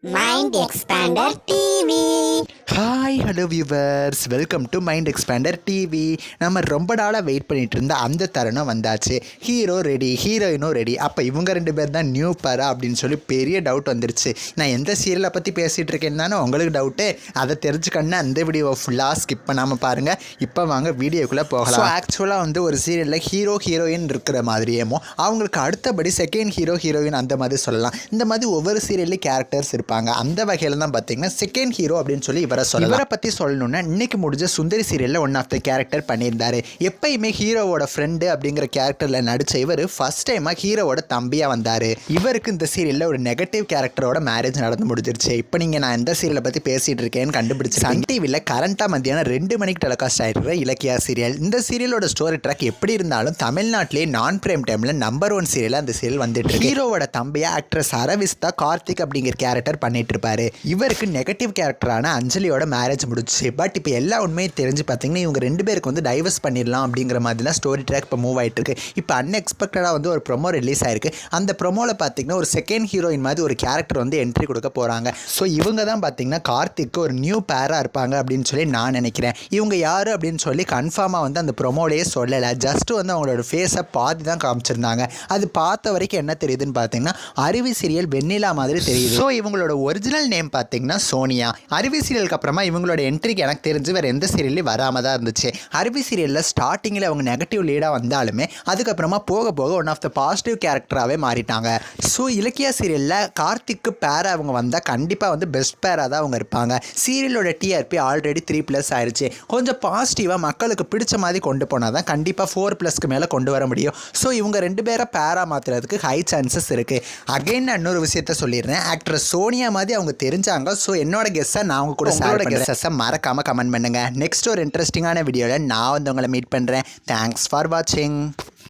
Mind Expander TV. Hi hello viewers, welcome to mind expander TV. நம்ம ரொம்ப நாளாக wait பண்ணிட்டு இருந்த அந்த தருணம் வந்தாச்சு. ஹீரோ ரெடி, ஹீரோயினும் ரெடி. அப்போ இவங்க ரெண்டு பேர் தான் நியூ பேரா அப்படின்னு சொல்லி பெரிய டவுட் வந்துருச்சு. நான் எந்த சீரியலை பற்றி பேசிகிட்டு இருக்கேன்னு தானே உங்களுக்கு டவுட்டு. அதை தெரிஞ்சுக்கணுன்னா அந்த வீடியோவை ஃபுல்லாக ஸ்கிப் பண்ணாமல் பாருங்கள். இப்போ வாங்க வீடியோக்குள்ளே போகலாம். ஆக்சுவலாக வந்து ஒரு சீரியலில் ஹீரோ ஹீரோயின் இருக்கிற மாதிரியேமோ அவங்களுக்கு அடுத்தபடி செகண்ட் ஹீரோ ஹீரோயின் அந்த மாதிரி சொல்லலாம். இந்த மாதிரி ஒவ்வொரு சீரியல்லையும் கேரக்டர்ஸ் இருப்பாங்க. அந்த வகையில் தான் பார்த்தீங்கன்னா செகண்ட் ஹீரோ அப்படின்னு சொல்லி இவரை பற்றி சொல்லணும்னா இன்னைக்கு முடிஞ்ச சுந்தரி சீரியலில் ஒன் ஆஃப் த கேரக்டர் பண்ணியிருந்தாரு. எப்பயுமே ஹீரோவோட ஃப்ரெண்டு அப்படிங்கிற கேரக்டரில் நடித்த இவர் ஃபர்ஸ்ட் டைமாக ஹீரோவோட தம்பியாக வந்தார். இவருக்கு இந்த சீரியலில் ஒரு நெகட்டிவ் கேரக்டரோட மேரேஜ் நடந்து முடிஞ்சிருச்சு. இப்போ நீங்கள் நான் எந்த சீரியலை பற்றி பேசிகிட்டு இருக்கேன்னு கண்டுபிடிச்சு சன் டிவியில் கரண்ட்டாக மத்தியானம் 2 மணிக்கு டெலிகாஸ்ட் ஆகிருக்கிற இலக்கியா சீரியல். இந்த சீரியலோட ஸ்டோரி ட்ராக் எப்படி இருந்தாலும் தமிழ்நாட்டிலே நான் பிரேம் டைமில் நம்பர் 1 சீரியல் அந்த சீரியல் வந்துட்டு இருக்கு. ஹீரோவோட தம்பியாக ஆக்ட்ரஸ் அரவிஸ்தா கார்த்திக் அப்படிங்கிற கேரக்டர் பண்ணிட்டு இருப்பாரு. இவருக்கு நெகட்டிவ் கேரக்டரான அஞ்சலியோட மேரேஜ் முடிச்சு. பட் இப்போ எல்லா உண்மையும் தெரிஞ்சு பார்த்தீங்கன்னா இவங்க 2 பேருக்கு வந்து டைவர்ஸ் பண்ணிடலாம் அப்படிங்கிற மாதிரி தான் ஸ்டோரி ட்ராக் இப்போ மூவ் ஆகிட்டு இருக்கு. இப்போ அன்எக்ஸ்பெக்டடாக வந்து ஒரு ப்ரொமோ ரிலீஸ் ஆயிருக்கு. அந்த ப்ரொமோவில் பார்த்தீங்கன்னா ஒரு செகண்ட் ஹீரோயின் மாதிரி ஒரு கேரக்டர் வந்து என்ட்ரி கொடுக்க போகிறாங்க. ஸோ இவங்க தான் பார்த்தீங்கன்னா கார்த்திக்கு ஒரு நியூ பேராக இருப்பாங்க அப்படின்னு சொல்லி நான் நினைக்கிறேன். இவங்க யார் அப்படின்னு சொல்லி கன்ஃபார்மாக வந்து அந்த ப்ரொமோலேயே சொல்லலை. ஜஸ்ட் வந்து அவங்களோட ஃபேஸை பாதி தான் காமிச்சிருந்தாங்க. அது பார்த்த வரைக்கும் என்ன தெரியுதுன்னு பார்த்தீங்கன்னா அருவி சீரியல் வெண்ணிலா மாதிரி தெரியுது. ஸோ இவங்களோட ஒரிஜினல் நேம் பார்த்தீங்கன்னா சோனியா. அருவி சீரியலுக்கு அப்புறமா இவங்களோட என்ட்ரிக்கு எனக்கு தெரிஞ்சு வேறு எந்த சீரியல்லையும் வராமல் தான் இருந்துச்சு. அருவி சீரியலில் ஸ்டார்டிங்கில் அவங்க நெகட்டிவ் லீடாக வந்தாலுமே அதுக்கப்புறமா போக போக ஒன் ஆஃப் த பாசிட்டிவ் கேரக்டராகவே மாறிட்டாங்க. ஸோ இலக்கியா சீரியலில் கார்த்திக்கு பேராக அவங்க வந்தால் கண்டிப்பாக வந்து பெஸ்ட் பேராக தான் அவங்க இருப்பாங்க. சீரியலோட டிஆர்பி ஆல்ரெடி 3+ ஆயிடுச்சு. கொஞ்சம் பாசிட்டிவாக மக்களுக்கு பிடிச்ச மாதிரி கொண்டு போனால் தான் கண்டிப்பாக 4+க்கு மேலே கொண்டு வர முடியும். ஸோ இவங்க 2 பேரை பேராக மாற்றுறதுக்கு ஹை சான்சஸ் இருக்குது. அகைன் நான் இன்னொரு விஷயத்த சொல்லிடுறேன். ஆக்ட்ரஸ் சோனியா மாதிரி அவங்க தெரிஞ்சாங்க. ஸோ என்னோட கெஸ்ஸை நான் அவங்க கூட கெஸ்ஸை மறக்காமல் கமெண்ட் பண்ணுங்கள். நெக்ஸ்ட் ஒரு இன்ட்ரெஸ்டிங்கான வீடியோவில் நான் வந்து உங்களை மீட் பண்ணுறேன். தேங்க்ஸ் ஃபார் வாட்சிங்.